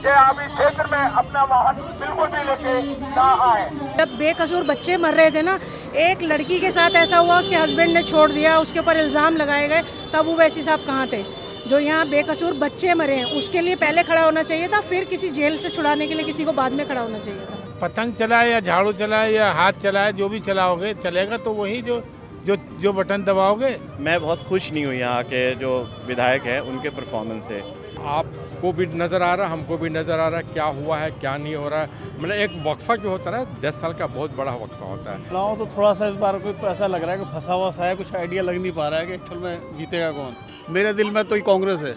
कि आप इस क्षेत्र में अपना वाहन बिल्कुल भी लेके ना आए। जब बेकसूर बच्चे मर रहे थे ना, एक लड़की के साथ ऐसा हुआ, उसके हस्बैंड ने छोड़ दिया, उसके ऊपर इल्ज़ाम लगाए गए, तब ओवैसी साहब कहाँ थे? जो यहाँ बेकसूर बच्चे मरे हैं उसके लिए पहले खड़ा होना चाहिए था, फिर किसी जेल से छुड़ाने के लिए किसी को बाद में खड़ा होना चाहिए था। पतंग चलाए या झाड़ू चलाए या हाथ चलाए, जो भी चलाओगे चलेगा तो वही जो बटन दबाओगे। मैं बहुत खुश नहीं हूँ यहाँ के जो विधायक हैं उनके परफॉर्मेंस से। आपको भी नज़र आ रहा, हमको भी नज़र आ रहा क्या हुआ है क्या नहीं हो रहा है। मतलब एक वक्फा जो होता है 10 साल का बहुत बड़ा वक्फा होता है। चुनाव तो थोड़ा सा इस बार कोई ऐसा लग रहा है कि फंसा हुआ सा है, कुछ आइडिया लग नहीं पा रहा है कि एक्चुअल में जीतेगा कौन। मेरे दिल में तो कांग्रेस है,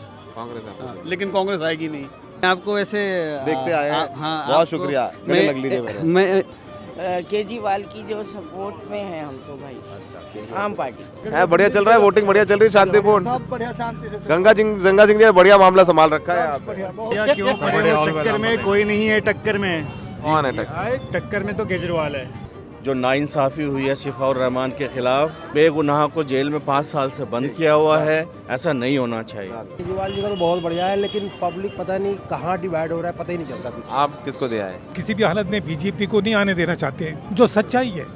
लेकिन कांग्रेस आएगी नहीं। आपको ऐसे देखते आए हैं। हाँ, बहुत शुक्रिया। गले लग लीजिए मेरे। मैं केजरीवाल की जो सपोर्ट में है हमको भाई, आम पार्टी है बढ़िया चल रहा है, वोटिंग बढ़िया चल रही है, शांतिपूर्ण। सब बढ़िया शांति से। गंगा सिंह जी ने बढ़िया मामला संभाल रखा है। आप क्यों खड़े हो चक्कर में? कोई नहीं है टक्कर में। कौन है टक्कर में तो केजरीवाल है। जो नाइंसाफ़ी हुई है शिफाउर रहमान के खिलाफ, बेगुनाह को जेल में 5 साल से बंद किया हुआ है, ऐसा नहीं होना चाहिए। केजरीवाल जी का तो बहुत बढ़िया है, लेकिन पब्लिक पता नहीं कहाँ डिवाइड हो रहा है, पता ही नहीं चलता कुछ। आप किसको दिया है? किसी भी हालत में बीजेपी को नहीं आने देना चाहते हैं, जो सच्चाई है।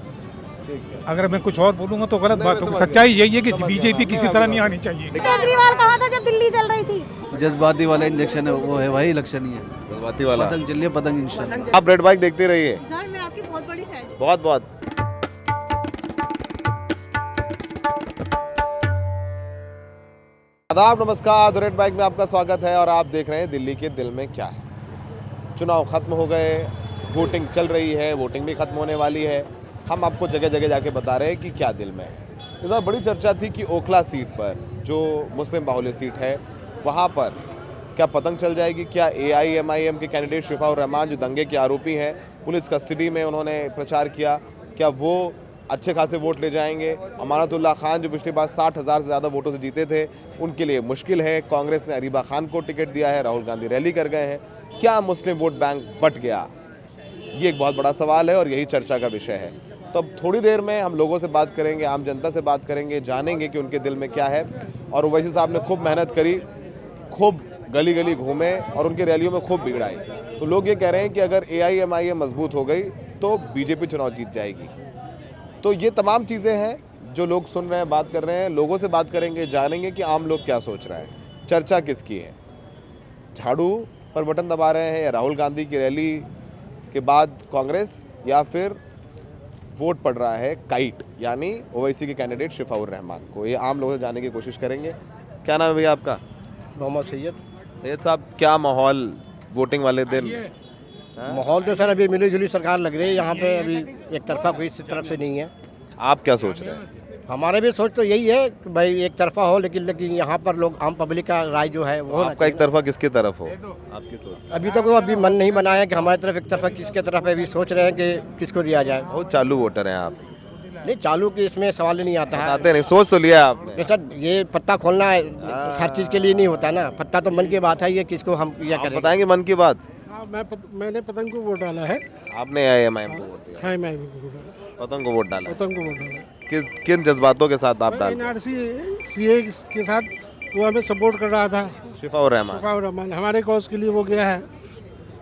अगर मैं कुछ और बोलूंगा तो गलत बात होगी। सच्चाई यही है कि बीजेपी किसी तरह नहीं आनी चाहिए। केजरीवाल कहाँ था जब दिल्ली चल रही थी? जज्बाती वाला इंजेक्शन है, वो है भाई, इलेक्शन ही है। जज्बाती वाला पतंग चलिए, पतंग इंशाल्लाह। आप रेड बाइक देखते रहिए। सर मैं आपकी बहुत बड़ी फैन हूं। बहुत बहुत। आदाब, नमस्कार। रेड बाइक में आपका स्वागत है और आप देख रहे हैं दिल्ली के दिल में क्या है। चुनाव खत्म हो गए, वोटिंग चल रही है, वोटिंग भी खत्म होने वाली है। हम आपको जगह जगह जाके बता रहे हैं कि क्या दिल में है। इस बार बड़ी चर्चा थी कि ओखला सीट पर, जो मुस्लिम बाहुल्य सीट है, वहाँ पर क्या पतंग चल जाएगी? क्या AIMIM के कैंडिडेट शिफाउर रहमान, जो दंगे के आरोपी हैं, पुलिस कस्टडी में उन्होंने प्रचार किया, क्या वो अच्छे खासे वोट ले जाएंगे? अमानतुल्लाह खान, जो पिछली बार 60,000 से ज़्यादा वोटों से जीते थे, उनके लिए मुश्किल है। कांग्रेस ने अरीबा खान को टिकट दिया है, राहुल गांधी रैली कर गए हैं। क्या मुस्लिम वोट बैंक बट गया? ये एक बहुत बड़ा सवाल है और यही चर्चा का विषय है। तो अब थोड़ी देर में हम लोगों से बात करेंगे, आम जनता से बात करेंगे, जानेंगे कि उनके दिल में क्या है। और ओवैसी साहब ने खूब मेहनत करी, खूब गली गली घूमे और उनकी रैलियों में खूब बिगड़ाई। तो लोग ये कह रहे हैं कि अगर AIMIM मजबूत हो गई तो बीजेपी चुनाव जीत जाएगी। तो ये तमाम चीज़ें हैं जो लोग सुन रहे हैं, बात कर रहे हैं। लोगों से बात करेंगे, जानेंगे कि आम लोग क्या सोच रहे हैं। चर्चा किसकी है? झाड़ू पर बटन दबा रहे हैं या राहुल गांधी की रैली के बाद कांग्रेस, या फिर वोट पड़ रहा है काइट यानी ओवैसी के कैंडिडेट शिफाउर रहमान को? ये आम लोगों से जानने की कोशिश करेंगे। क्या नाम है भैया आपका? मोहम्मद सैयद साहब, क्या माहौल वोटिंग वाले दिन? माहौल तो सर अभी मिली जुली सरकार लग रही है यहाँ पे, अभी एक तरफा कोई इस तरफ से नहीं है। आप क्या सोच रहे हैं? हमारे भी सोच तो यही है कि भाई एक तरफा हो, लेकिन यहाँ पर लोग आम पब्लिक का राय जो है वो आपका एक तरफा किसकी तरफ हो? आपकी सोच? अभी तक वो अभी मन नहीं बनाया कि हमारी तरफ एक तरफा किसके तरफ है। अभी सोच रहे हैं कि किसको दिया जाए। बहुत चालू वोटर हैं आप। नहीं, चालू की इसमें सवाल ही नहीं आता है। आते नहीं, सोच तो लिया आपने। सर ये पत्ता खोलना है, हर चीज़ के लिए नहीं होता ना। पत्ता तो मन की बात है, ये किसको हम यह आप करें। बताएंगे मन की बात। मैंने पतंग को वोट डाला है। आपने AIMIM को वोट दिया? मैं भी वोट डाला, पतंग को वोट डाला? पतंग को वोट डाला। किन जज्बातों के साथ आप डालते? NRC CA के साथ वो हमें सपोर्ट कर रहा था। शिफाउर रहमान शिफाउर रहमान हमारे कॉज के लिए वो गया है,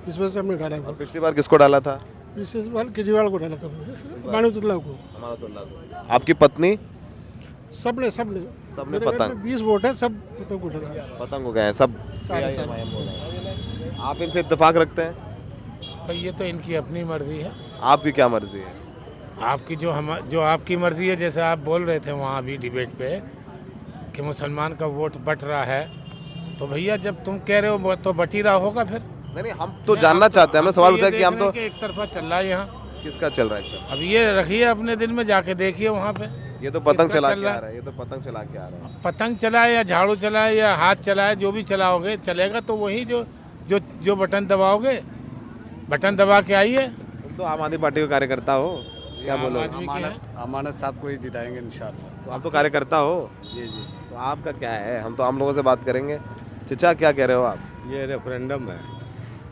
इस वजह से हमने डाला है। पिछली बार किसको डाला था? केजरीवाल को डाला था हमने, अमानतुल्लाह को। आपकी पत्नी? सबने पतंग? 20 वोट है, सब पतंग को डाला। पतंग को गए सब। आप इनसे इत्तेफाक रखते हैं? भाई ये तो इनकी अपनी मर्जी है। आपकी क्या मर्जी है? आपकी जो आपकी मर्जी है, जैसे आप बोल रहे थे वहाँ अभी डिबेट पे कि मुसलमान का वोट बट रहा है, तो भैया जब तुम कह रहे हो तो बट ही रहा होगा फिर। नहीं, हम तो जानना चाहते हैं। हमने सवाल पूछा कि हम तो एक तरफा चल रहा है यहाँ। किसका चल रहा है? अब ये रखिए अपने दिल में, जाके देखिए वहाँ पे। ये तो पतंग चला चल के आ रहा रहा है। ये तो पतंग चला के आ रहा है। पतंग चलाए या झाड़ू चलाए या हाथ चलाए, जो भी चलाओगे चलेगा तो वही जो बटन दबाओगे, बटन दबा के आइए। तुम तो आम आदमी पार्टी के कार्यकर्ता हो, क्या बोलो? अमानत साहब को ही जिताएंगे इंशाल्लाह। तो आप तो कार्यकर्ता हो। जी जी। तो आपका क्या है? हम तो आम लोगों से बात करेंगे। चचा, क्या कह रहे हो आप? ये रेफरेंडम है।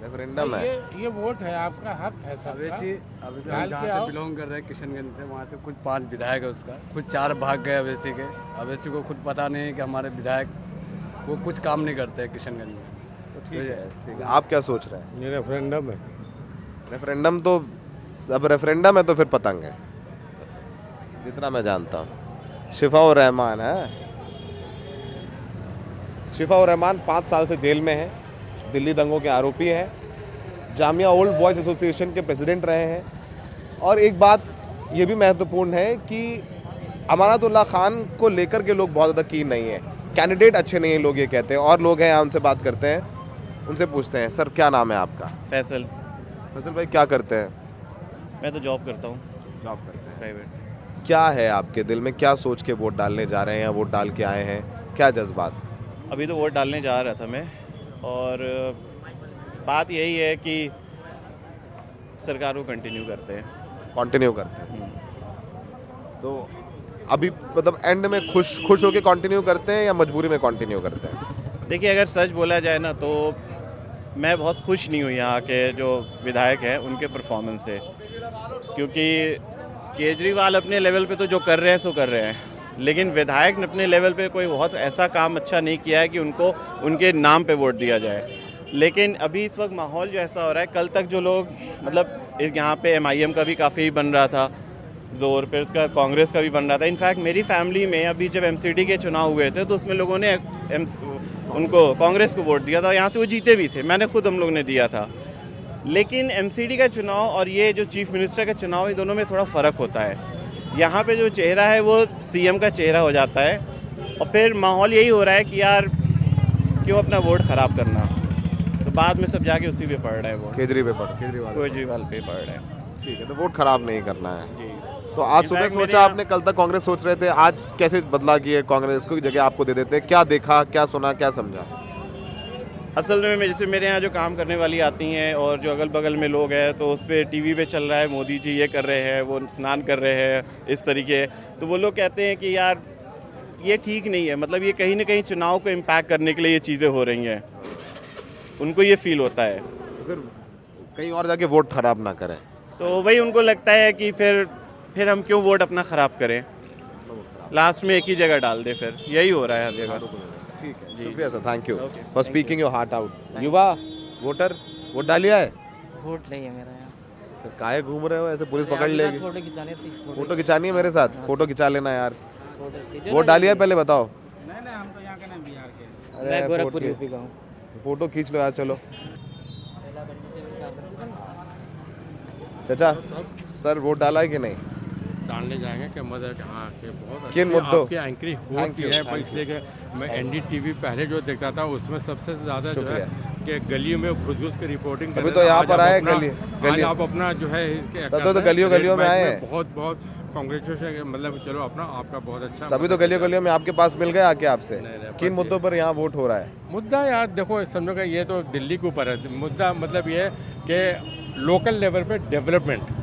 रेफरेंडम है? ये वोट है, आपका हक है सबका। अभी तो जहाँ से बिलोंग कर रहे हैं किशनगंज से, वहाँ से कुछ 5 विधायक है उसका, कुछ 4 भाग गए अवैसी के। अवैसी को खुद पता नहीं है कि हमारे विधायक वो कुछ काम नहीं करते हैं किशनगंज में। ठीक है। आप क्या सोच रहे हैं? ये रेफरेंडम है। रेफरेंडम तो अब रेफरेंडम है तो फिर पतंग है, जितना मैं जानता हूँ। शिफाउर रहमान है, शिफाउर रहमान 5 साल से जेल में है, दिल्ली दंगों के आरोपी हैं, जामिया ओल्ड बॉयज़ एसोसिएशन के प्रेसिडेंट रहे हैं। और एक बात ये भी महत्वपूर्ण है कि अमानतुल्लाह खान को लेकर के लोग बहुत ज़्यादा कीन नहीं है, कैंडिडेट अच्छे नहीं हैं लोग ये कहते हैं। और लोग हैं यहाँ, उनसे बात करते हैं, उनसे पूछते हैं। सर क्या नाम है आपका? फैसल। फैसल भाई क्या करते हैं? मैं तो जॉब करता हूँ, जॉब करते हैं। प्राइवेट। क्या है आपके दिल में, क्या सोच के वोट डालने जा रहे हैं या वोट डाल के आए हैं, क्या जज्बात? अभी तो वोट डालने जा रहा था मैं, और बात यही है कि सरकार को कंटिन्यू करते हैं। कंटिन्यू करते हैं तो अभी मतलब एंड में खुश होके कंटिन्यू करते हैं या मजबूरी में कंटिन्यू करते हैं? देखिए, अगर सच बोला जाए ना तो मैं बहुत खुश नहीं हूँ यहाँ के जो विधायक हैं उनके परफॉर्मेंस से, क्योंकि केजरीवाल अपने लेवल पे तो जो कर रहे हैं सो कर रहे हैं, लेकिन विधायक ने अपने लेवल पे कोई बहुत ऐसा काम अच्छा नहीं किया है कि उनको उनके नाम पे वोट दिया जाए। लेकिन अभी इस वक्त माहौल जो ऐसा हो रहा है, कल तक जो लोग मतलब यहाँ पे MIM का भी काफ़ी बन रहा था जोर, फिर उसका कांग्रेस का भी बन रहा था। इनफैक्ट मेरी फैमिली में अभी जब MCD के चुनाव हुए थे तो उसमें लोगों ने उनको कांग्रेस को वोट दिया था, यहाँ से वो जीते भी थे, मैंने खुद हम लोग ने दिया था। लेकिन MCD का चुनाव और ये जो चीफ मिनिस्टर का चुनाव, इन दोनों में थोड़ा फ़र्क होता है। यहाँ पे जो चेहरा है वो CM का चेहरा हो जाता है, और फिर माहौल यही हो रहा है कि यार क्यों अपना वोट ख़राब करना, तो बाद में सब जाके उसी पे पड़ रहे हैं, वो केजरीवाल पे पड़ रहे हैं। ठीक है, तो वोट खराब नहीं करना है। जी। तो आज सुबह सोचा आपने, कल तक कांग्रेस सोच रहे थे, आज कैसे बदला किए कांग्रेस को जगह आपको दे देते? क्या देखा, क्या सुना, क्या समझा? असल में जैसे मेरे यहाँ जो काम करने वाली आती हैं और जो अगल बगल में लोग हैं, तो उस पर TV पे चल रहा है मोदी जी ये कर रहे हैं, वो स्नान कर रहे हैं, इस तरीके, तो वो लोग कहते हैं कि यार ये ठीक नहीं है, मतलब ये कहीं ना कहीं चुनाव को इम्पैक्ट करने के लिए ये चीज़ें हो रही हैं, उनको ये फील होता है। फिर कहीं और जाके वोट खराब ना करें, तो वही उनको लगता है कि फिर हम क्यों वोट अपना ख़राब करें, लास्ट में एक ही जगह डाल दे, फिर यही हो रहा है हर जगह। ठीक है, शुक्रिया sir, thank you for speaking your heart out. युवा वोटर, वोट डालिया है? वोट नहीं है मेरा यहाँ। तो काहे घूम रहे हो ऐसे, पुलिस पकड़ लेगी? फोटो खिंचानी थी। फोटो खिंचानी है मेरे साथ? फोटो खिंचा लेना यार। वोट डालिया है पहले बताओ? नहीं हम तो यहाँ के ना बिहार के। अरे मैं गोरखपुर यूपी का हूँ। फोटो खींच लो यार, चलो। चाचा सर वोट डाला है कि नहीं? डालने जाएंगे कि मदद हाँ कि बहुत किन मुद्दों? आपकी एंकरिंग होती है, पर इसलिए कि मैं NDTV पहले जो देखता था उसमें सबसे ज़्यादा जो है कि गलियों में घुस के रिपोर्टिंग अभी तो यहाँ पर आए गली आप अपना जो है तब तो गलियों में आए हैं। बहुत कांग्रेचुलेशन, मतलब चलो अपना आपका बहुत अच्छा। तभी तो गलियों में आपके पास मिल गए आके आपसे। किन मुद्दों पर यहाँ वोट हो रहा है? मुद्दा यार देखो, समझो कि ये तो दिल्ली के ऊपर है मुद्दा, मतलब ये कि लोकल लेवल पे डेवलपमेंट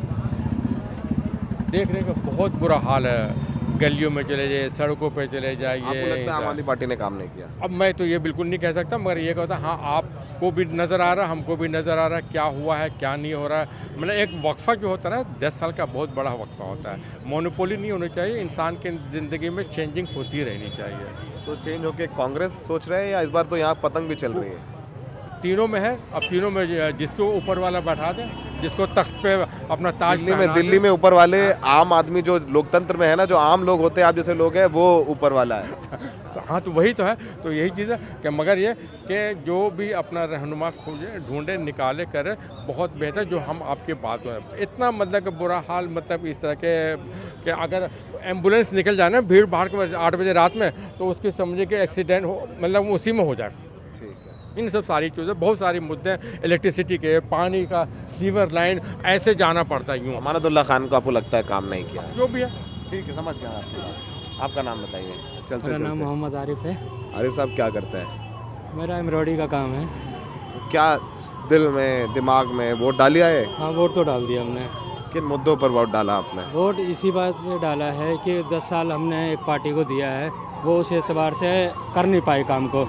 देखने का बहुत बुरा हाल है। गलियों में चले जाइए, सड़कों पे चले जाइए। आपको लगता है आम आदमी पार्टी ने काम नहीं किया? अब मैं तो ये बिल्कुल नहीं कह सकता, मगर ये कहता हाँ आपको भी नज़र आ रहा, हमको भी नज़र आ रहा है क्या हुआ है क्या नहीं हो रहा है। मतलब एक वक्फा जो होता है ना, 10 साल का बहुत बड़ा वक्फा होता है। मोनोपोली नहीं होनी चाहिए, इंसान की ज़िंदगी में चेंजिंग होती रहनी चाहिए। तो चेंज होके कांग्रेस सोच रहे हैं या इस बार तो यहाँ पतंग भी चल रही है? तीनों में है, अब तीनों में जिसको ऊपर वाला बैठा दे, जिसको तख्त पे अपना ताज दिल्ली में ऊपर वाले आम आदमी जो लोकतंत्र में है ना, जो आम लोग होते हैं, आप जैसे लोग हैं, वो ऊपर वाला है। हाँ तो वही तो है, तो यही चीज़ है कि मगर ये कि जो भी अपना रहनुमा खोजे, ढूंढे, निकाले, करे, बहुत बेहतर। जो हम आपके बात है इतना मतलब कि बुरा हाल, मतलब इस तरह के कि अगर एम्बुलेंस निकल जाए ना भीड़ भाड़ के 8 बजे रात में, तो उसके समझे कि एक्सीडेंट हो, मतलब उसी में हो जाए। इन सब सारी चीज़ें, बहुत सारे मुद्दे, इलेक्ट्रिसिटी के, पानी का, सीवर लाइन, ऐसे जाना पड़ता है। यूँ अमानतुल्लाह खान को आपको लगता है काम नहीं किया? जो भी है ठीक है, समझ गया। आपका नाम बताइए। चलते मेरा नाम मोहम्मद आरिफ है। आरिफ साहब क्या करते हैं? मेरा एम्ब्रॉयडरी का काम है। क्या दिल में, दिमाग में वोट डालिया है? हाँ वोट तो डाल दिया हमने। किन मुद्दों पर वोट डाला आपने? वोट इसी बात पे डाला है कि 10 साल हमने एक पार्टी को दिया है, वो उस एतबार से कर नहीं पाए काम को।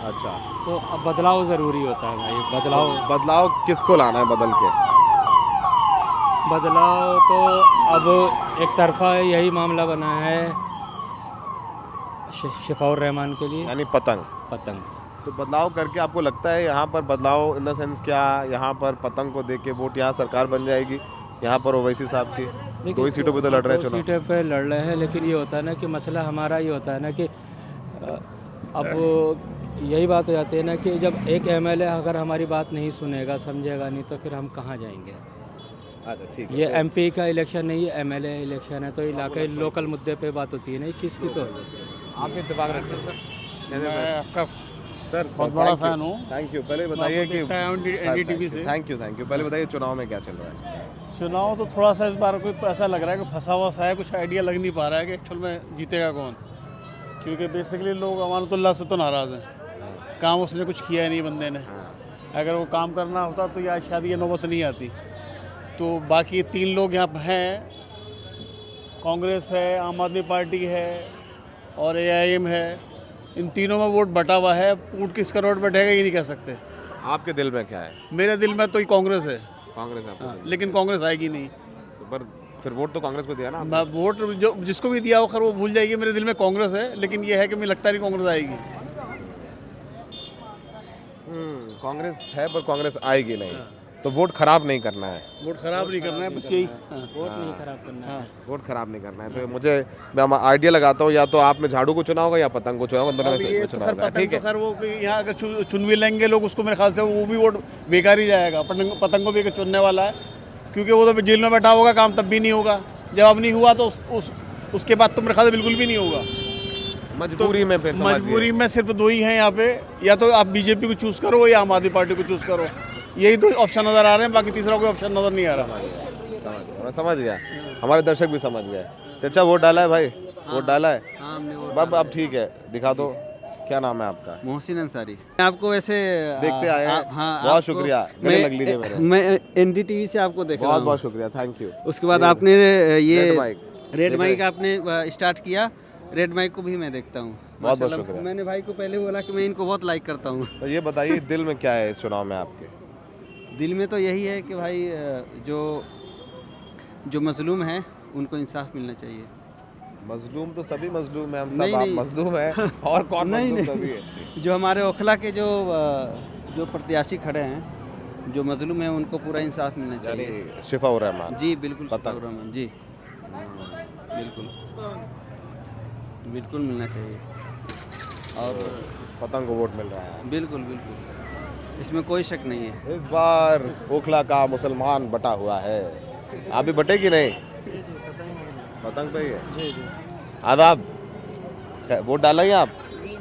अच्छा, तो अब बदलाव ज़रूरी होता है भाई। बदलाव किसको लाना है बदल के? बदलाव तो अब एक तरफा यही मामला बना है शिफाउर रहमान के लिए, यानी पतंग। तो बदलाव करके आपको लगता है यहाँ पर बदलाव इन द सेंस क्या, यहाँ पर पतंग को देख के वोट यहाँ सरकार बन जाएगी, यहाँ पर ओवैसी साहब की 2 ही सीटों पे तो लड़ रहे हैं चुनाव। सीटों पे लड़ रहे हैं, लेकिन ये होता है ना कि मसला हमारा ये होता है ना कि अब यही बात हो जाती है ना कि जब एक एमएलए अगर हमारी बात नहीं सुनेगा, समझेगा नहीं, तो फिर हम कहाँ जाएंगे। अच्छा ठीक है। ये एमपी का इलेक्शन नहीं है, एमएलए इलेक्शन है, तो इलाके लोकल मुद्दे पे बात होती है ना इस चीज़ की। तो आप इत्तेफाक रखते हैं? मैं आपका सर बहुत बड़ा फैन हूँ। Thank you. पहले बताइए कि एनडीटीवी से। Thank you. पहले बताइए चुनाव में क्या चल रहा है? चुनाव तो थोड़ा सा इस बार कोई ऐसा लग रहा है कि फंसा हुआ सा है, कुछ आइडिया लग नहीं पा रहा है कि एक्चुअल में जीतेगा कौन, क्योंकि बेसिकली लोग अमानतुल्लाह से तो नाराज़ हैं। काम उसने कुछ किया ही नहीं बंदे ने। अगर वो काम करना होता तो यार शायद ये नौबत नहीं आती। तो बाकी 3 लोग यहाँ पर हैं, कांग्रेस है, आम आदमी पार्टी है और AIM है। इन तीनों में वोट बटा हुआ है। वोट किसका वोट बैठेगा ये नहीं कह सकते। आपके दिल में क्या है? मेरे दिल में तो ही कांग्रेस है। कांग्रेस है आपके दिल में? लेकिन कांग्रेस आएगी नहीं। तो पर फिर वोट तो कांग्रेस को दिया ना आपने? मैं वोट जो जिसको भी दिया हो खैर वो भूल जाएगी। मेरे दिल में कांग्रेस है, लेकिन ये है कि मुझे लगता नहीं कांग्रेस आएगी। कांग्रेस है पर कांग्रेस आएगी नहीं। तो वोट खराब नहीं करना है। वोट खराब नहीं करना है, बस यही। वोट नहीं खराब करना है। वोट खराब नहीं करना है। तो मुझे मैं आइडिया लगाता हूँ, या तो आप में झाड़ू को चुना होगा या पतंग को चुना होगा, दोनों में से चुना होगा। ठीक है। खैर वो यहाँ अगर चुन भी लेंगे लोग उसको, मेरे ख्याल से वो भी वोट बेकार ही जाएगा। पतंग को भी चुनने वाला है, क्योंकि वो तो जेल में बैठा होगा, काम तब भी नहीं होगा। जब अब नहीं हुआ तो उसके बाद तो मेरे ख्याल से बिल्कुल भी नहीं होगा। मजबूरी में फिर मजबूरी में सिर्फ 2 ही हैं यहाँ पे, या तो आप बीजेपी को चूज़ करो या आम आदमी पार्टी को चूज़ करो। यही 2 ऑप्शन नज़र आ रहे हैं, बाकी तीसरा कोई ऑप्शन नज़र नहीं आ रहा। मैं समझ गया, हमारे दर्शक भी समझ गए। चाचा वोट डाला है भाई? वोट डाला है? अब ठीक है, दिखा दो। क्या नाम है आपका? मोहसिन अंसारी। आपको वैसे देखते आए हैं। हाँ, बहुत शुक्रिया। गले लग लीजिए मेरे। मैं NDTV से आपको देखा। बहुत बहुत शुक्रिया, थैंक यू। उसके बाद आपने ये रेड माइक आपने स्टार्ट किया। रेड माइक को भी मैं देखता हूँ। बहुत बहुत शुक्रिया। मैंने भाई को पहले बोला कि मैं इनको बहुत लाइक करता हूँ। तो ये बताइए दिल में क्या है इस चुनाव में आपके? दिल में तो यही है कि भाई जो मजलूम हैं उनको इंसाफ मिलना चाहिए। मजलूम तो सभी मजलूम है, हम सब आप मजलूम है और कौन मजलूम सभी है। जो हमारे ओखला के जो प्रत्याशी खड़े हैं, जो मजलूम हैं, उनको पूरा इंसाफ मिलना चाहिए। शिफाउर रहमान जी बिल्कुल, शिफाउर रहमान जी बिल्कुल मिलना चाहिए। और पतंग को वोट मिल रहा है? बिल्कुल, इसमें कोई शक नहीं है। इस बार ओखला का मुसलमान बटा हुआ है। आप भी बटेगी नहीं? पतंग पे ही है जी। आदाब, वोट डाला ही आप?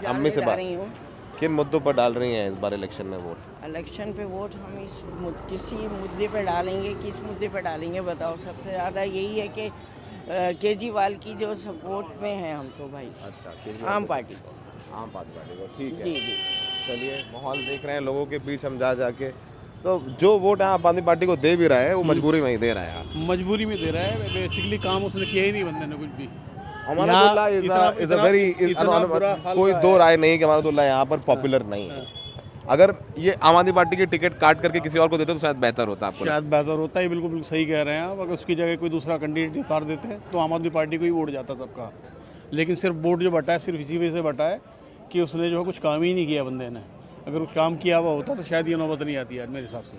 अम्मी से बात, किन मुद्दों पर डाल रही हैं इस बार इलेक्शन में वोट? इलेक्शन पे वोट हम किसी मुद्दे पे डालेंगे। किस मुद्दे पे डालेंगे बताओ? सबसे ज़्यादा यही है कि केजरीवाल की जो सपोर्ट में है हम तो भाई। अच्छा, आम पार्टी को। ठीक है जी। चलिए, माहौल देख रहे हैं लोगों के बीच हम जाके। तो जो वोट है आम आदमी पार्टी को दे भी रहा है, वो मजबूरी में ही दे रहा है। मजबूरी में दे रहा है, बेसिकली काम उसने किया ही नहीं बंदे ने कुछ भी। कोई दो राय नहीं कि अमानतुल्लाह यहाँ पर पॉपुलर नहीं है। अगर ये आम आदमी पार्टी की टिकट काट करके किसी और को देते तो शायद बेहतर होता। आपको शायद बेहतर होता है, बिल्कुल सही कह रहे हैं आप। अगर उसकी जगह कोई दूसरा कैंडिडेट उतार देते तो आम आदमी पार्टी को ही वोट जाता सबका। लेकिन सिर्फ वोट जो बटा है सिर्फ इसी वजह से बटा है कि उसने जो है कुछ काम ही नहीं किया बंदे ने। अगर कुछ काम किया हुआ होता तो शायद ये नौबत नहीं आती यार मेरे हिसाब से।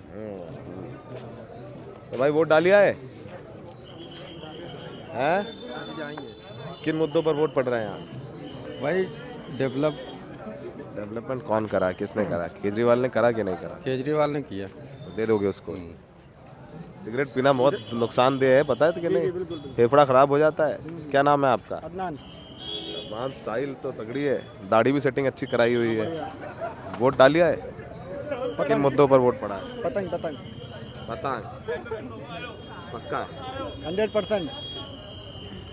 तो भाई वोट डालिया है? किन मुद्दों पर वोट पड़ रहे हैं यहाँ? भाई डेवलपमेंट कौन करा, किसने करा? केजरीवाल ने करा कि नहीं करा? केजरीवाल ने किया। तो दे दोगे उसको? सिगरेट पीना बहुत नुकसानदेह है, पता है तो कि नहीं? फेफड़ा खराब हो जाता है। क्या नाम है आपका? अदनान। स्टाइल तो तगड़ी है, दाढ़ी भी सेटिंग अच्छी कराई हुई है। वोट डालिया है? किन मुद्दों पर वोट पड़ा है? पतंग पक्का 100%।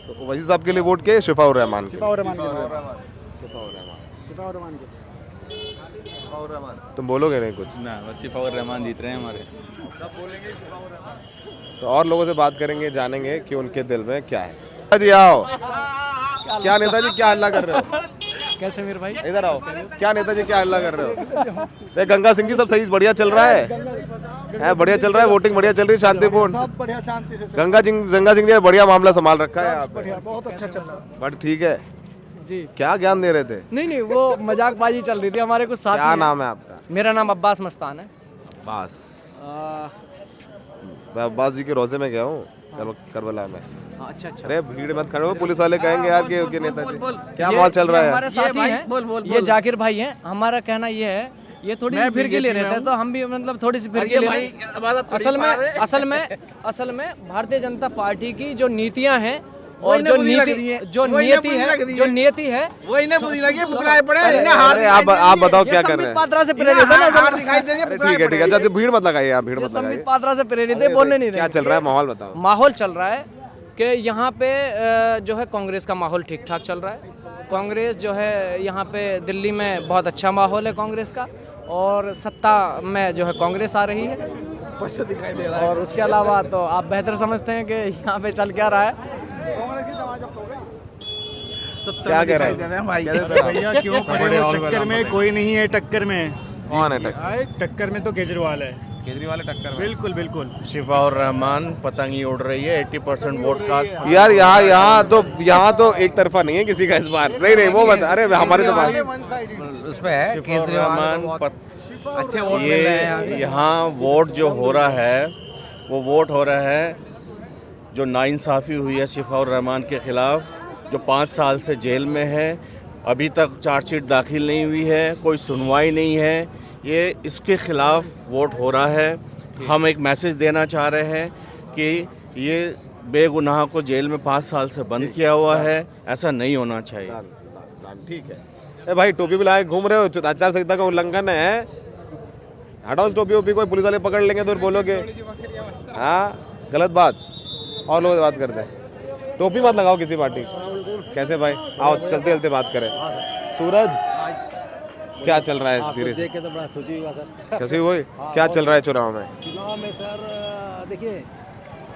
तो वजीर साहब के लिए वोट किए? शिफाउर रहमान तुम बोलोगे नहीं कुछ? ना, बस शिफाउर रहमान जीत रहे हैं हमारे। तो और लोगों से बात करेंगे, जानेंगे कि उनके दिल में क्या है। जी आओ। क्या नेताजी क्या हल्ला कर रहे हो? कैसे मेरे भाई? इधर आओ। क्या नेताजी क्या हल्ला कर रहे हो? गंगा सिंह जी सब सही बढ़िया चल रहा है? बढ़िया चल रहा है, वोटिंग बढ़िया चल रही है, शांतिपूर्ण। सब बढ़िया, शांति से। गंगा सिंह जी ने बढ़िया मामला संभाल रखा है। बढ़िया, बहुत अच्छा चल रहा है। बट ठीक है, जी। क्या ज्ञान दे रहे थे? नहीं वो मजाकबाजी चल रही थी हमारे कुछ साथी क्या हैं। नाम है आपका? मेरा नाम अब्बास मस्तान है। अब्बास। मैं अब्बास जी के रोजे में गया हूँ करबला में। अच्छा। अरे भीड़ मत खड़ो, पुलिस वाले कहेंगे यार कि नेताजी क्या ये- माहौल चल रहा ये है? हमारे साथी हैं, ये जाकिर भाई हैं। हमारा कहना ये है, ये थोड़ी सी फिर के लिए रहते हैं, तो हम भी मतलब थोड़ी सी फिर के लिए। असल में भारतीय जनता पार्टी की जो नीतियां हैं और जो नियति है वही ना बुरी लगी, बुकराए पड़े। अरे आप बताओ क्या कर रहे हैं? पात्रा से प्रेरित है ना। ठीक है अच्छा, भीड़ मत लगाइए आप, भीड़ मत लगाइए। पात्रा से प्रेरित है, बोलने नहीं क्या चल रहा है? माहौल बताओ। माहौल चल रहा है कि यहाँ पे जो है कांग्रेस का माहौल ठीक ठाक चल रहा है। कांग्रेस जो है यहाँ पे दिल्ली में बहुत अच्छा माहौल है कांग्रेस का, और सत्ता में जो है कांग्रेस आ रही है। और उसके अलावा तो आप बेहतर समझते हैं कि यहाँ पे चल क्या रहा है। क्या कह रहे हैं भैया? क्यों खड़े हो चक्कर में? कोई नहीं है टक्कर में। कौन है टक्कर में? तो केजरीवाल है। केजरीवाल टक्कर में? बिल्कुल बिल्कुल। शिफाउर रहमान पतंगी उड़ रही है, 80% वोट कास्ट। यार यहाँ तो एक तरफा नहीं है किसी का इस बार। नहीं वो बता, अरे हमारे तो बात उस पे है केजरीवाल अच्छे वोट मिल रहे हैं। यहाँ वोट जो हो रहा है वो वोट हो रहा है जो नाइंसाफ़ी हुई है शिफाउर रहमान के ख़िलाफ़, जो 5 साल से जेल में है, अभी तक चार्जशीट दाखिल नहीं हुई है, कोई सुनवाई नहीं है, ये इसके ख़िलाफ़ वोट हो रहा है। हम एक मैसेज देना चाह रहे हैं कि ये बेगुनाह को जेल में 5 साल से बंद किया हुआ है, ऐसा नहीं होना चाहिए। ठीक है भाई, टोपी भी लाए घूम रहे हो, आचार संहिता का उल्लंघन है। हटाओ टोपी वोपी, कोई पुलिस वाले पकड़ लेंगे तो बोलोगे हाँ गलत बात, और लोग बात करते हैं। टोपी मत लगाओ किसी पार्टी। कैसे भाई? आओ चलते चलते बात करें। सूरज, क्या चल रहा है? धीरे से देख के तो बड़ा खुशी हुआ सर। खुशी हुई? क्या चल रहा है चुनाव में? चुनाव में सर देखिए,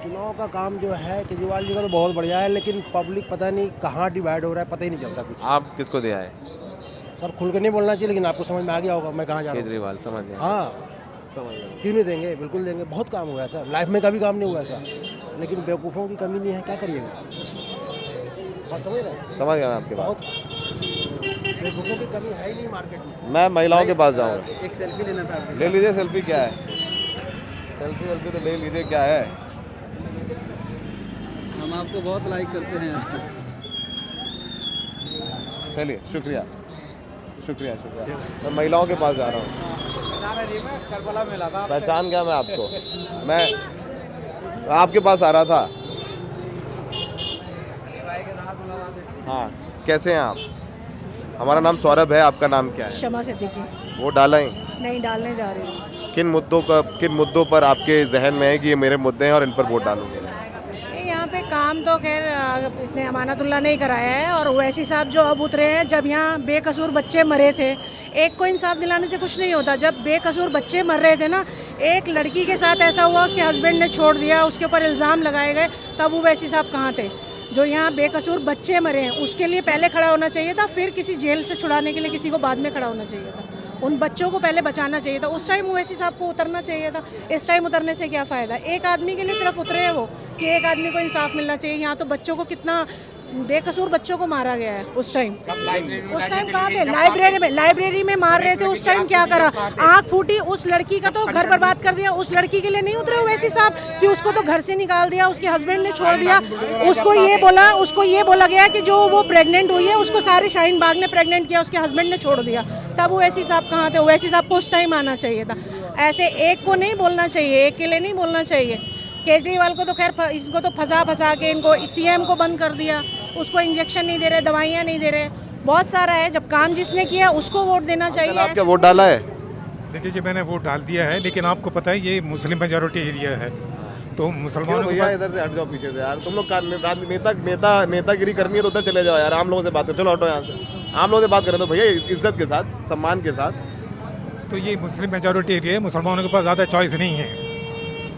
चुनाव का काम जो है केजरीवाल जी का तो बहुत बढ़िया है, लेकिन पब्लिक पता नहीं कहाँ डिवाइड हो रहा है, पता ही नहीं चलता कुछ। आप किसको दिया है? सर खुल के नहीं बोलना चाहिए, लेकिन आपको समझ में आ गया होगा मैं कहाँ जा रहा हूँ। केजरीवाल, समझ गया। हाँ समझ गया। क्यों नहीं देंगे, बिल्कुल देंगे। बहुत काम हुआ है सर, लाइफ में कभी काम नहीं हुआ ऐसा, लेकिन बेवकूफ़ों की कमी नहीं है, क्या करिएगा। और समझ रहे हैं? समझ गया मैं आपके बात। बेवकूफ़ों की कमी है ही नहीं मार्केट में। मैं महिलाओं के पास जाऊँगा। एक सेल्फी लेना था। ले लीजिए सेल्फी। क्या है सेल्फी वेल्फी तो ले लीजिए, क्या है? हम आपको बहुत लाइक करते हैं। चलिए शुक्रिया शुक्रिया शुक्रिया। मैं महिलाओं के पास जा रहा हूँ। करबला मिला था। पहचान गया मैं आपको, मैं आपके पास आ रहा था। हाँ कैसे हैं आप? हमारा नाम सौरभ है, आपका नाम क्या है? शमा सिद्दीकी। वो डाला ही नहीं डालने जा रही हूँ। किन मुद्दों पर आपके जहन में है कि ये मेरे मुद्दे हैं और इन पर वोट डालूंगे? यहाँ पे काम तो खैर इसने अमानतुल्लाह नहीं कराया है, और ओवैसी साहब जो अब उतरे हैं, जब यहाँ बेकसूर बच्चे मरे थे, एक को इंसाफ दिलाने से कुछ नहीं होता। जब बेकसूर बच्चे मर रहे थे ना, एक लड़की के साथ ऐसा हुआ, उसके हस्बैंड ने छोड़ दिया, उसके ऊपर इल्ज़ाम लगाए गए, तब ओवैसी साहब कहाँ थे? जो यहाँ बेकसूर बच्चे मरे हैं उसके लिए पहले खड़ा होना चाहिए था, फिर किसी जेल से छुड़ाने के लिए किसी को बाद में खड़ा होना चाहिए था। उन बच्चों को पहले बचाना चाहिए था। उस टाइम ओवैसी साहब को उतरना चाहिए था। इस टाइम उतरने से क्या फ़ायदा? एक आदमी के लिए सिर्फ उतरे हैं वो, कि एक आदमी को इंसाफ मिलना चाहिए। यहाँ तो बच्चों को, कितना बेकसूर बच्चों को मारा गया है। उस टाइम कहाँ थे? लाइब्रेरी में मार रहे थे। उस टाइम क्या करा? आँख फूटी। उस लड़की का तो घर बर्बाद कर दिया। उस लड़की के लिए नहीं उतरे ओवैसी साहब कि उसको तो घर से निकाल दिया, उसके हस्बैंड ने छोड़ दिया। उसको ये बोला गया कि जो वो प्रेग्नेंट हुई है उसको सारे शाहीन बाग ने प्रेग्नेंट किया, उसके हस्बैंड ने छोड़ दिया। तब ओवैसी साहब कहाँ थे? ओवैसी साहब को उस टाइम आना चाहिए था। ऐसे एक को नहीं बोलना चाहिए, एक के लिए नहीं बोलना चाहिए। केजरीवाल को तो खैर इसको तो फंसा के इनको सीएम को बंद कर दिया। उसको इंजेक्शन नहीं दे रहे, दवाइयाँ नहीं दे रहे, बहुत सारा है। जब काम जिसने किया उसको वोट देना चाहिए। आप क्या वोट डाला है? देखिए जी, मैंने वोट डाल दिया है, लेकिन आपको पता है ये मुस्लिम मेजॉरिटी एरिया है, तो मुसलमानों भैया इधर से हट जाओ पीछे से यार। तुम लोग नेतागिरी करनी है तो उधर चले जाओ यार। आम लोगों से बात करो। चलो हटो यहाँ से। आम लोगों से बात करें तो भैया इज्जत के साथ, सम्मान के साथ। तो ये मुस्लिम मेजॉरिटी एरिया है, मुसलमानों के पास ज़्यादा चॉइस नहीं है।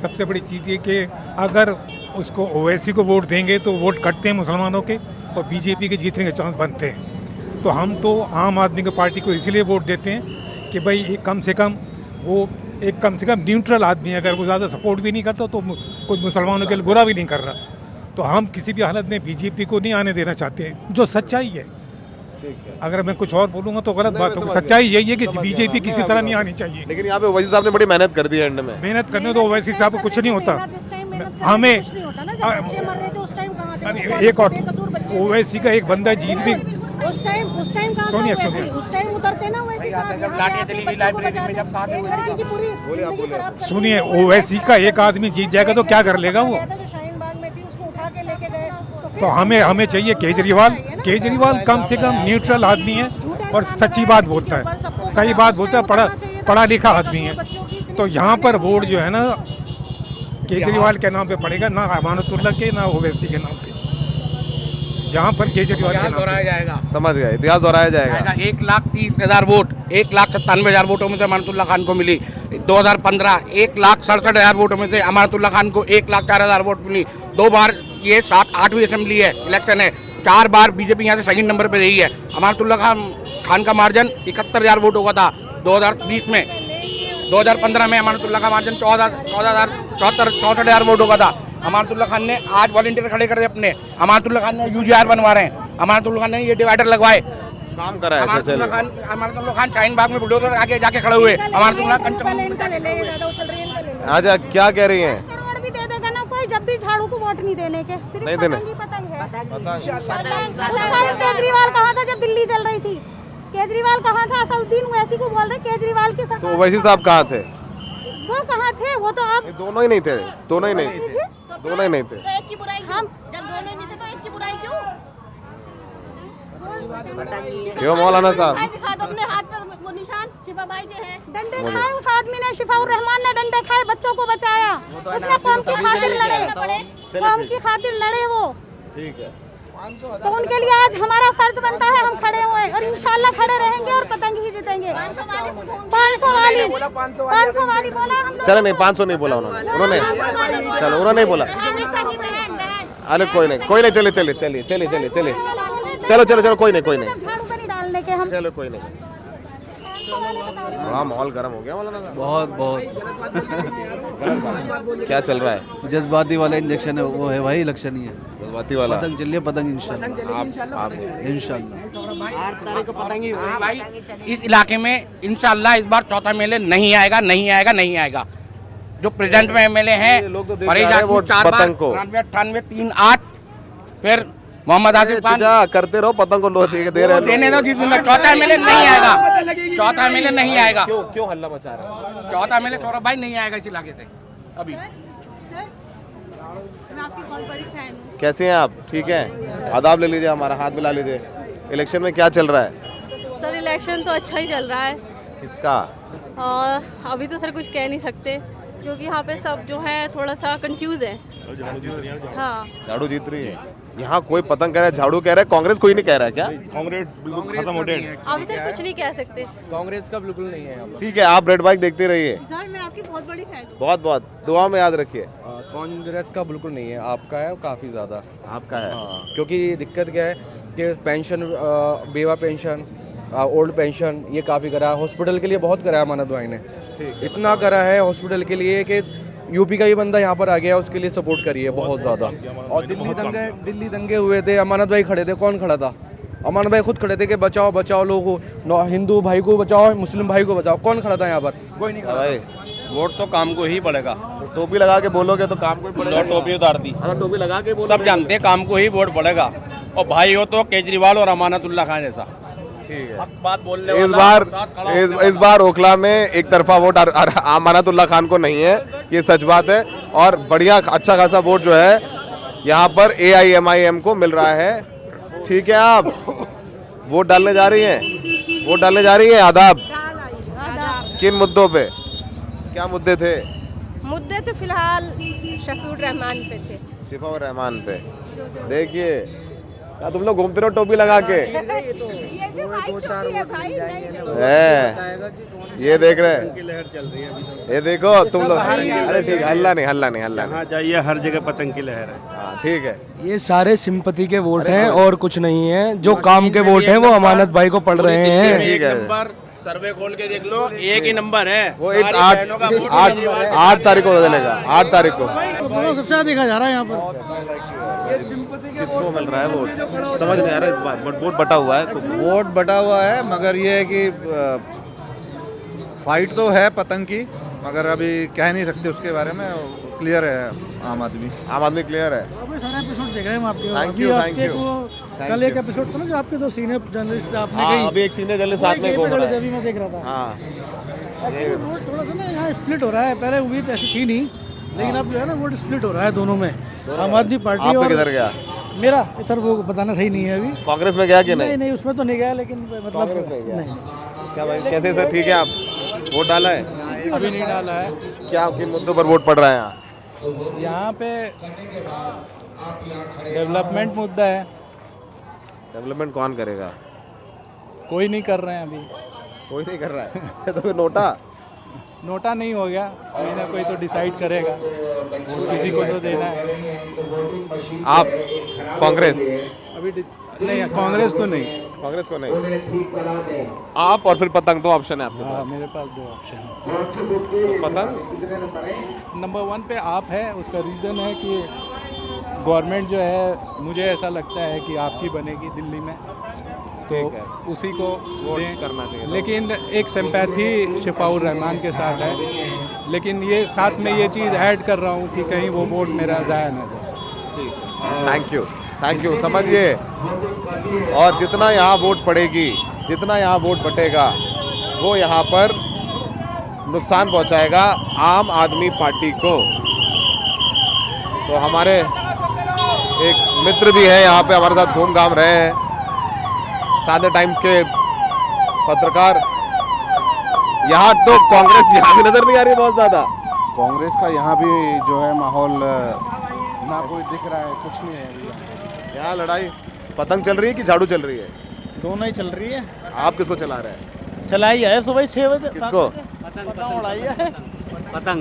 सबसे बड़ी चीज़ ये कि अगर उसको ओवैसी को वोट देंगे तो वोट कटते हैं मुसलमानों के, और बीजेपी के जीतने के चांस बनते हैं। तो हम तो आम आदमी की पार्टी को इसलिए वोट देते हैं कि भाई एक कम से कम न्यूट्रल आदमी है। अगर वो ज़्यादा सपोर्ट भी नहीं करता तो कोई मुसलमानों के लिए बुरा भी नहीं कर रहा, तो हम किसी भी हालत में बीजेपी को नहीं आने देना चाहते हैं, जो सच्चाई है। अगर मैं कुछ और बोलूँगा तो गलत बात होगी। सच्चाई यही है कि बीजेपी किसी तरह नहीं आनी चाहिए। लेकिन यहाँ पे ओवैसी साहब ने बड़ी मेहनत कर दी है एंड में। मेहनत करने तो ओवैसी साहब को कुछ नहीं होता। हमें एक और ओवैसी का एक बंदा जीत भी उस टाइम सुनिए उस टाइम उतरते ना वैसे सुनिए, ओवैसी का एक आदमी जीत जाएगा तो क्या कर लेगा वो। तो हमें चाहिए केजरीवाल कम से कम न्यूट्रल आदमी है और सच्ची बात बोलता है, सही बात बोलता है, पढ़ा लिखा आदमी है। तो यहाँ पर वोट जो है ना केजरीवाल के नाम पे पड़ेगा, ना अमानतुल्लाह के ना ओवैसी के नाम पे। यहाँ पर केजरीवाल के नाम दोहराया जाएगा। समझ गए, इतिहास दोहराया जाएगा। 1,30,000 वोट, 1,97,000 वोटों में से अमानतुल्लाह खान को मिली। 2015 1,67,000 वोटों में से अमानतुल्लाह खान को 1,04,000 वोट मिली। 2 बार ये 7-8वीं असेंबली है, इलेक्शन है, 4 बार बीजेपी यहाँ से सेकंड नंबर पे रही है। अमानतुल्लाह खान का मार्जिन 71,000 वोटों का था 2020 में। 2015 में अमानतुल्लाह का मार्जिन 64,000 वोटों का था। अमानतुल्लाह खान ने आज वॉलंटियर खड़े कर दिए अपने। अमानतुल्लाह खान ने UGR बनवा रहे हैं। अमानतुल्लाह खान ने ये डिवाइडर लगवाए, काम करा है। अमानतुल्लाह खान शाहीन बाग में बुलडोजर आगे जाके खड़े हुए। अमानतुल्लाह अच्छा, क्या कह रही हैं? भी दे देगा ना कोई, जब भी झाड़ू को वोट नहीं देने के, सिर्फ नहीं देने। पतंग है। केजरीवाल कहा था जब दिल्ली चल रही थी, केजरीवाल कहाँ था? असदुद्दीन ओवैसी को बोल रहे केजरीवाल की सरकार। तो ओवैसी साहब कहाँ थे? वो कहाँ थे? वो तो अब दोनों ही नहीं थे, दोनों ही नहीं थे, दोनों ही नहीं थे। तो एक की बुराई क्यों? जब दोनों ही नहीं थे तो एक की बुराई क्यों? क्यों मौलाना साहब? दिखा दो अपने हाथ पे वो निशान, शिफा भाई के हैं। डंडे खाए उस आदमी ने, शिफाउर रहमान ने डंडे खाए, बच्चों को बचाया। उसने कौम की खातिर लड़े, कौम की खातिर लड़े वो। ठीक है, तो उनके लिए आज हमारा फर्ज बनता है, हम खड़े हुए और इंशाल्लाह खड़े रहेंगे और पतंग ही जीतेंगे। 500 वाली बोला हम लोग। चलो नहीं, 500 नहीं बोला उन्होंने, चलो उन्होंने नहीं बोला। अरे कोई नहीं, चलो कोई नहीं, झाड़ू पर नहीं डालने के हम। चलो कोई नहीं। बड़ा माहौल गर्म हो गया मौलाना साहब। बहुत क्या चल रहा है? जज्बाती वाला इंजेक्शन है, वो है भाई, इलेक्शन ही है। जज्बाती वाला पतंग चलिए, पतंग इंशाल्लाह भाई इस इलाके में इंशाल्लाह इस बार चौथा MLA नहीं आएगा। जो प्रेजेंट में MLA हैं पतंग को 98, 3-8, फिर मोहम्मद आसिफ खान करते रहो, पतंग को लो दे रहे देने दो। चौथा MLA नहीं आएगा। क्यों हल्ला मचा रहा है? चौथा MLA सौरभ भाई नहीं आएगा इस इलाके से अभी। कैसे हैं आप? ठीक हैं, आदाब ले लीजिए, हमारा हाथ मिला लीजिए। इलेक्शन में क्या चल रहा है? सर इलेक्शन तो अच्छा ही चल रहा है। किसका? अभी तो सर कुछ कह नहीं सकते क्योंकि यहाँ पे सब जो है थोड़ा सा कंफ्यूज है। हाँ, झाड़ू जीत रही है। यहाँ कोई पतंग कह रहा है, झाड़ू कह रहा है, कांग्रेस कोई नहीं कह रहा है क्या? कांग्रेस बिल्कुल खत्म हो गई। अभी सर कुछ नहीं कह सकते। कांग्रेस का बिल्कुल नहीं है। ठीक है, आप रेड बाइक देखते रहिए। सर मैं आपकी बहुत बड़ी फैन हूँ। बहुत दुआ में याद रखिए। कांग्रेस का बिल्कुल नहीं है, आपका है, काफ़ी ज़्यादा आपका है। क्योंकि दिक्कत क्या है कि पेंशन, बेवा पेंशन, ओल्ड पेंशन, ये काफ़ी करा है। हॉस्पिटल के लिए बहुत करा है अमानत भाई ने, इतना करा है हॉस्पिटल के लिए कि यूपी का ही बंदा यहाँ पर आ गया, उसके लिए सपोर्ट करी है बहुत ज़्यादा। और दिल्ली दंगे हुए थे, अमानत भाई खड़े थे। कौन खड़ा था? अमानत भाई खुद खड़े थे कि बचाओ लोगों, हिंदू भाई को बचाओ, मुस्लिम भाई को बचाओ। कौन खड़ा था यहाँ पर? कोई नहीं खड़ा भाई। वोट तो काम को ही पड़ेगा। टोपी लगा के बोलोगे तो काम को ही पड़ेगा। टोपी उतार दी, टोपी लगा के सब जानते हैं काम को ही वोट पड़ेगा। और भाई हो तो केजरीवाल और अमानतुल्लाह खान जैसा। ठीक है, बात बोलने इस बार ओखला में एक तरफा वोट अमानतुल्लाह खान को नहीं है, ये सच बात है। और बढ़िया अच्छा खासा वोट जो है यहाँ पर AIMIM को मिल रहा है। ठीक है, आप वोट डालने जा रही हैं? आदाब। किन मुद्दों पे? क्या मुद्दे थे? मुद्दे तो फिलहाल शफीउर रहमान पे थे। शिफाउर रहमान पे। देखिए क्या तुम लोग घूमते रहो टोपी लगा के। ये देख रहे हैं, ये देखो तुम लोग। अरे ठीक है, हल्ला नहीं। जाइए, हर जगह पतंग की लहर है। हाँ ठीक है, ये सारे सिंपैथी के वोट हैं और कुछ नहीं है। जो काम के वोट हैं वो अमानत भाई को पड़ रहे हैं। ठीक है, सर्वे खोल के देख लो, एक ही नंबर है। वो सारी बहनों का वोट केजरीवाल के 8 तारीख को चलेगा, 8 तारीख को सबसे ज़्यादा देखा जा रहा है यहाँ पर। किसको मिल रहा है वोट समझ नहीं आ रहा इस बार। वोट बटा हुआ है, वोट बटा हुआ है, मगर ये है कि फाइट तो है पतंग की, मगर अभी कह नहीं सकते उसके बारे में। क्लियर है आम आदमी क्लियर है। सारे एपिसोड देख रहे हैं हम आपके। Thank you, thank you. कल एक एपिसोड था ना जो आपके दो सीनियर जर्नलिस्ट आपने हाँ, अभी एक सीनियर जर्नलिस्ट साथ में घूम रहा है। अभी मैं देख रहा था। हाँ, वोट थोड़ा सा ना यहाँ स्प्लिट हो रहा है। पहले उम्मीद ऐसी थी नहीं, लेकिन अब जो है ना वोट स्प्लिट हो रहा है दोनों में। आम आदमी पार्टी आपका और किधर गया? मेरा सर वो बताना सही नहीं है अभी। कांग्रेस में गया कि नहीं? नहीं, उसमें तो नहीं गया, लेकिन मतलब कांग्रेस में गया। नहीं। क्या भाई, कैसे सर? ठीक है, आप वोट डाला है? अभी नहीं डाला है। क्या किन मुद्दों पर वोट पड़ रहा है यहाँ? यहाँ पे डेवलपमेंट मुद्दा है। डेवलपमेंट कौन करेगा? कोई नहीं कर रहे हैं अभी। कोई नहीं कर रहा है तो फिर नोटा नहीं हो गया, कोई ना कोई तो डिसाइड करेगा, किसी को तो देना है। आप कांग्रेस? अभी नहीं, कांग्रेस तो नहीं। कांग्रेस को नहीं। आप और फिर पतंग, दो ऑप्शन है आपके पास? मेरे पास दो ऑप्शन है। पतंग नंबर 1 पे आप है। उसका रीज़न है कि गवर्नमेंट जो है, मुझे ऐसा लगता है कि आपकी बनेगी दिल्ली में, तो उसी को दें करना चाहिए। लेकिन एक सिंपैथी शिफाउर रहमान के साथ है, लेकिन ये साथ में ये चीज़ ऐड कर रहा हूँ कि कहीं वो वोट मेरा ज़ाया ना जाए। थैंक यू, समझिए। और जितना यहाँ वोट पड़ेगी, जितना यहाँ वोट बटेगा, वो यहाँ पर नुकसान पहुँचाएगा आम आदमी पार्टी को। तो हमारे एक मित्र भी हैं यहाँ पे, हमारे साथ घूम घाम रहे हैं, सादे टाइम्स के पत्रकार। यहाँ तो कांग्रेस यहाँ भी नजर नहीं आ रही बहुत ज्यादा। कांग्रेस का यहाँ भी जो है माहौल ना कोई दिख रहा है, कुछ नहीं है अभी। यहाँ लड़ाई पतंग चल रही है कि झाड़ू चल रही है? दोनों ही चल रही है। आप किसको चला रहे हैं? चलाई है सुबह 6 बजे। किसको? पतंग उड़ाई है।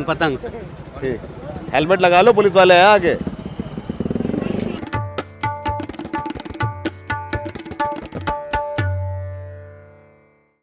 पतंग। ठीक, हेलमेट लगा लो, पुलिस वाले हैं आगे।